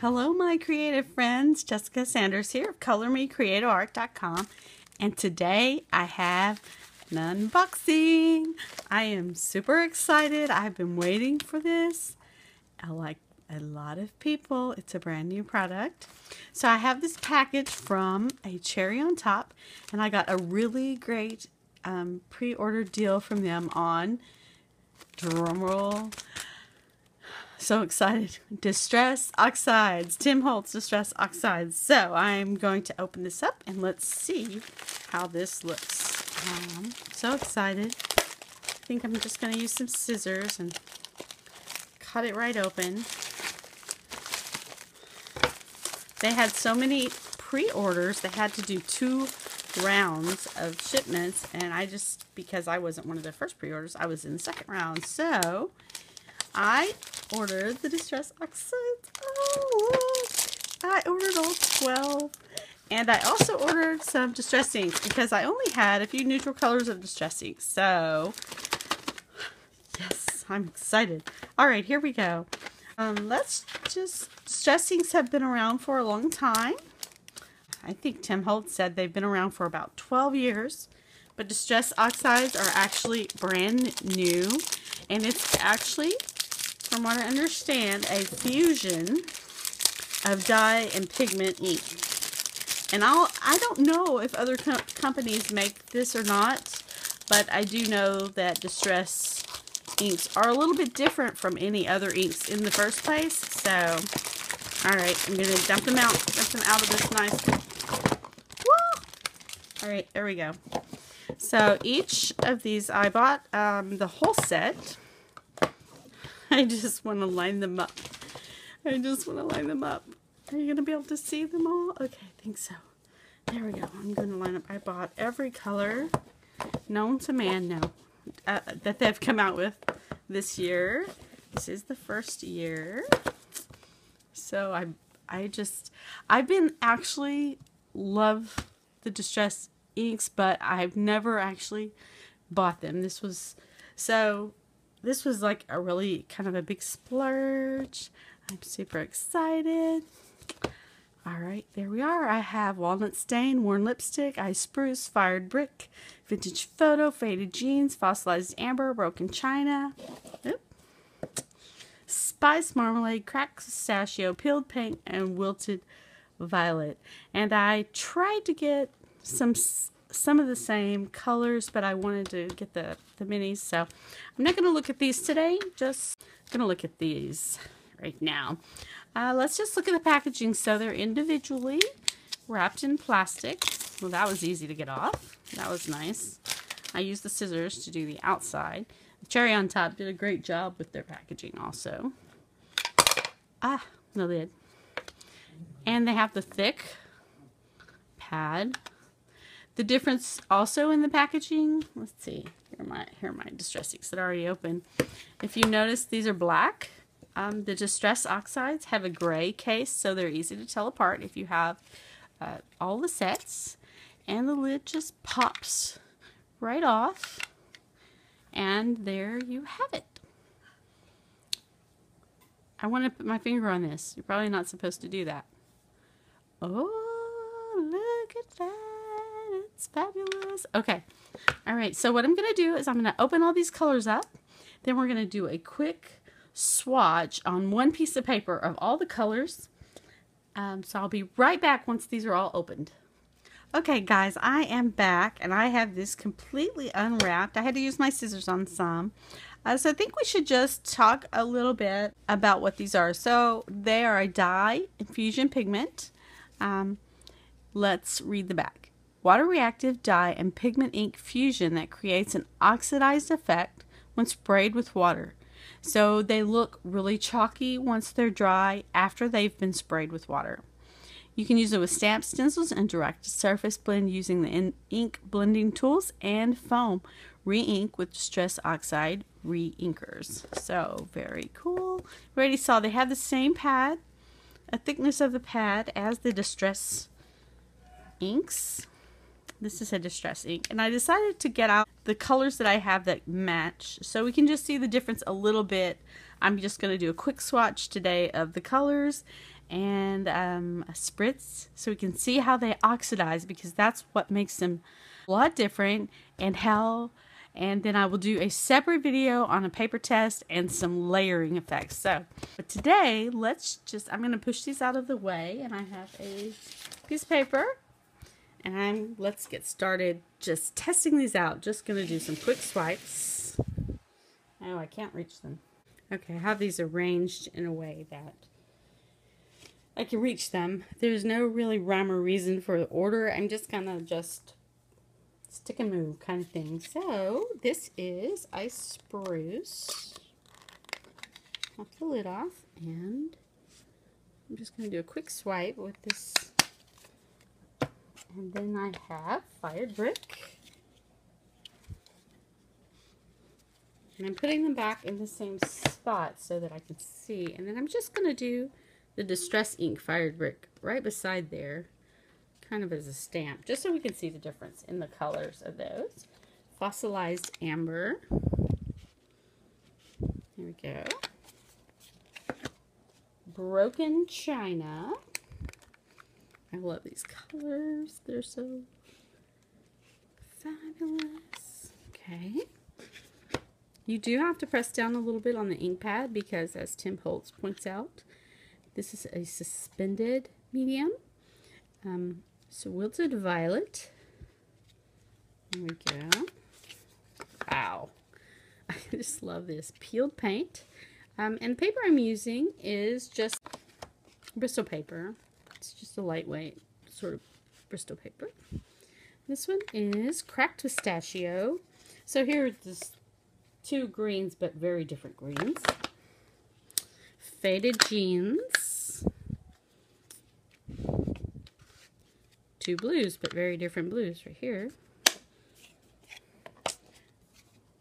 Hello my creative friends, Jessica Sanders here of ColorMeCreativeArt.com, and today I have an unboxing. I am super excited. I've been waiting for this. Like a lot of people, it's a brand new product. So I have this package from a Cherry on Top, and I got a really great pre-order deal from them on, drumroll, so excited, Distress Oxides, Tim Holtz Distress Oxides. So I'm going to open this up and let's see how this looks. So excited. I think I'm just going to use some scissors and cut it right open. They had so many pre-orders, they had to do 2 rounds of shipments, and because I wasn't one of the first pre-orders, I was in the second round. So I ordered the Distress Oxides. Oh, look. I ordered all 12. And I also ordered some Distress inks because I only had a few neutral colors of Distress inks. So, yes, I'm excited. Alright, here we go. Distress inks have been around for a long time. I think Tim Holtz said they've been around for about 12 years. But Distress Oxides are actually brand new. And it's actually, from what I understand, a fusion of dye and pigment ink. And I don't know if other companies make this or not, but I do know that Distress inks are a little bit different from any other inks in the first place. So, alright, I'm going to dump them out of this nice. Woo! Alright, there we go. So, each of these I bought the whole set. I just want to line them up. Are you going to be able to see them all? Okay, I think so. There we go. I'm going to line up. I bought every color known to man now that they've come out with this year. This is the first year. So I've been actually love the Distress inks, but I've never actually bought them. This was like a really kind of a big splurge. I'm super excited. Alright, there we are. I have Walnut Stain, Worn Lipstick, Ice Spruce, Fired Brick, Vintage Photo, Faded Jeans, Fossilized Amber, Broken China, Spice Marmalade, Cracked Pistachio, Peeled Pink, and Wilted Violet. And I tried to get some of the same colors, but I wanted to get the minis, so I'm not going to look at these today, just going to look at these right now. Let's just look at the packaging. So they're individually wrapped in plastic. Well, that was easy to get off. That was nice. I used the scissors to do the outside. The Cherry on Top did a great job with their packaging also. The lid. And they have the thick pad. The difference also in the packaging, let's see, here are my Distress inks that are already open. If you notice, these are black. The Distress Oxides have a gray case, so they're easy to tell apart if you have all the sets. And the lid just pops right off. And there you have it. I want to put my finger on this. You're probably not supposed to do that. Oh, look at that. It's fabulous. Okay. Alright, so what I'm going to do is I'm going to open all these colors up. Then we're going to do a quick swatch on one piece of paper of all the colors. So I'll be right back once these are all opened. Okay guys, I am back and I have this completely unwrapped. I had to use my scissors on some. So I think we should just talk a little bit about what these are. So they are a dye infusion pigment. Let's read the back. Water reactive dye and pigment ink fusion that creates an oxidized effect when sprayed with water. So they look really chalky once they're dry after they've been sprayed with water. You can use it with stamp stencils and direct surface blend using the ink blending tools and foam re-ink with Distress Oxide re-inkers. So very cool. We already saw they have the same pad, a thickness of the pad as the Distress inks. This is a Distress ink, and I decided to get out the colors that I have that match so we can just see the difference a little bit. I'm just going to do a quick swatch today of the colors and a spritz so we can see how they oxidize, because that's what makes them a lot different, and then I will do a separate video on a paper test and some layering effects. So, but today, I'm going to push these out of the way, and I have a piece of paper, and let's get started just testing these out. Just going to do some quick swipes. Oh, I can't reach them. Okay, I have these arranged in a way that I can reach them. There's no really rhyme or reason for the order. I'm just kind of stick and move kind of thing. So this is Ice Spruce. Pop the lid off, and I'm just going to do a quick swipe with this. And then I have Fired Brick. And I'm putting them back in the same spot so that I can see. And then I'm just going to do the Distress Ink Fired Brick right beside there, kind of as a stamp, just so we can see the difference in the colors of those. Fossilized Amber. There we go. Broken China. I love these colors. They're so fabulous. Okay. You do have to press down a little bit on the ink pad because, as Tim Holtz points out, this is a suspended medium. So Wilted Violet. There we go. Wow. I just love this. Peeled paint. And the paper I'm using is just Bristol paper. It's just a lightweight sort of Bristol paper. This one is Cracked Pistachio. So here are just two greens, but very different greens. Faded Jeans. Two blues, but very different blues right here.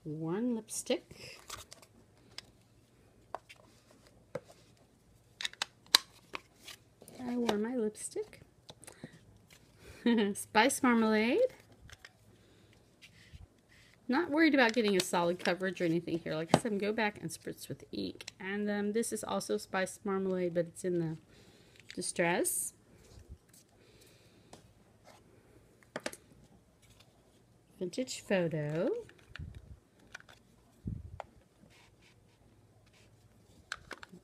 One lipstick. I wore my lipstick. Spice Marmalade. Not worried about getting a solid coverage or anything here. Like I said, go back and spritz with ink. And this is also Spice Marmalade, but it's in the Distress. Vintage Photo.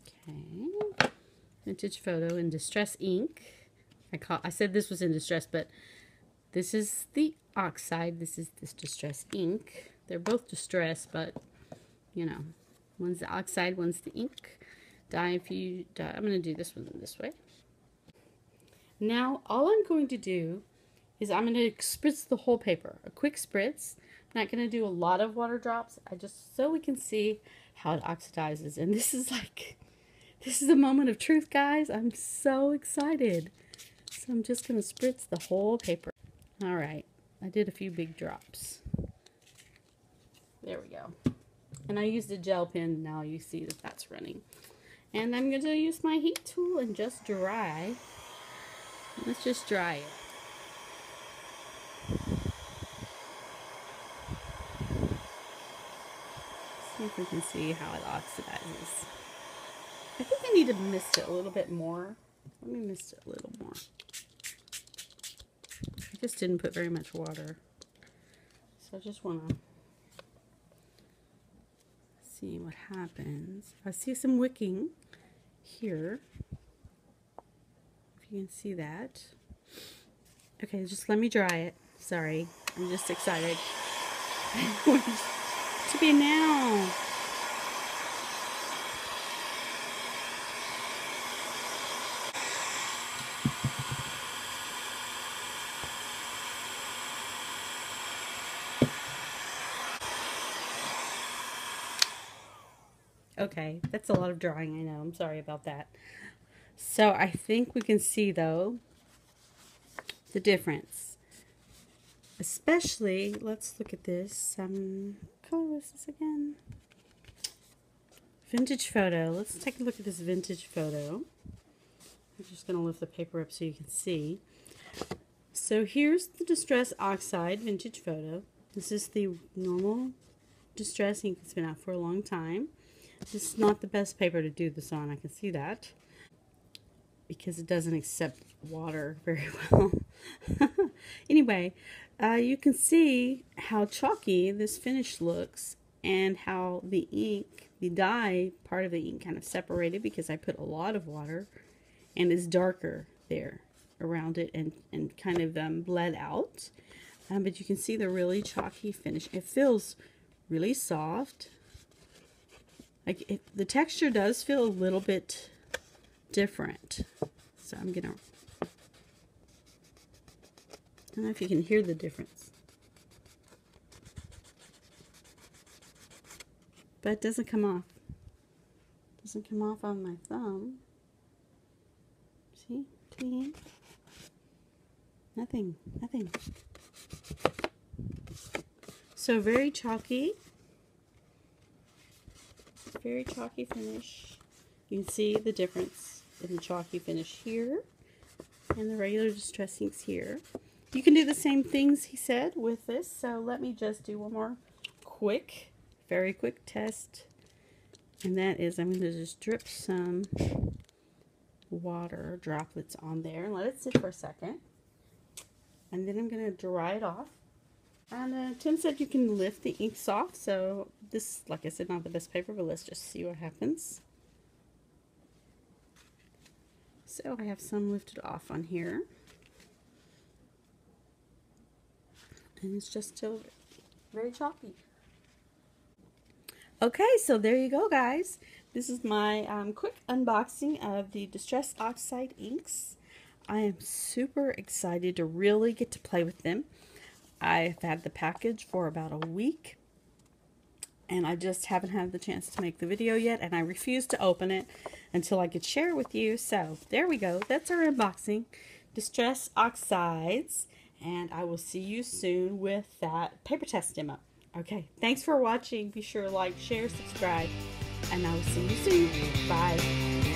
Okay. Vintage Photo in Distress Ink. I said this was in Distress, but this is the Oxide. This is this Distress Ink. They're both Distress, but, you know, one's the Oxide, one's the ink. I'm going to do this one this way. Now, all I'm going to do is I'm going to spritz the whole paper. A quick spritz. I'm not going to do a lot of water drops. So we can see how it oxidizes. And this is the moment of truth, guys. I'm so excited. So I'm just going to spritz the whole paper. All right. I did a few big drops. There we go. And I used a gel pen. Now you see that that's running. And I'm going to use my heat tool and just dry. Let's just dry it. See if we can see how it oxidizes. I think I need to mist it a little bit more. Let me mist it a little more. I just didn't put very much water. So I just want to see what happens. I see some wicking here. If you can see that. Okay, just let me dry it. Sorry, I'm just excited. To be now. Okay, that's a lot of drawing, I know. I'm sorry about that. So I think we can see, though, the difference. Especially, let's look at this. What color was this again? Vintage Photo. Let's take a look at this Vintage Photo. I'm just going to lift the paper up so you can see. So here's the Distress Oxide Vintage Photo. This is the normal Distress ink that's been out for a long time. This is not the best paper to do this on, I can see that. because it doesn't accept water very well. Anyway, you can see how chalky this finish looks and how the ink, the dye part of the ink kind of separated because I put a lot of water and is darker there around it and kind of bled out. But you can see the really chalky finish. It feels really soft. Like the texture does feel a little bit different. So I'm gonna, I don't know if you can hear the difference. But it doesn't come off. It doesn't come off on my thumb. See? Clean. Nothing. Nothing. So very chalky. Very chalky finish. You can see the difference in the chalky finish here and the regular distress inks here. You can do the same things he said with this. So let me just do one more quick, very quick test. And that is I'm going to just drip some water droplets on there and let it sit for a second. And then I'm going to dry it off. And Tim said you can lift the inks off. So this, like I said, not the best paper, but let's just see what happens. So I have some lifted off on here. And it's just still very chalky. Okay, so there you go, guys. This is my quick unboxing of the Distress Oxide inks. I am super excited to really get to play with them. I've had the package for about a week, and I just haven't had the chance to make the video yet, and I refuse to open it until I could share it with you. So there we go. That's our unboxing. Distress Oxides, and I will see you soon with that paper test demo. Okay, thanks for watching. Be sure to like, share, subscribe, and I will see you soon. Bye.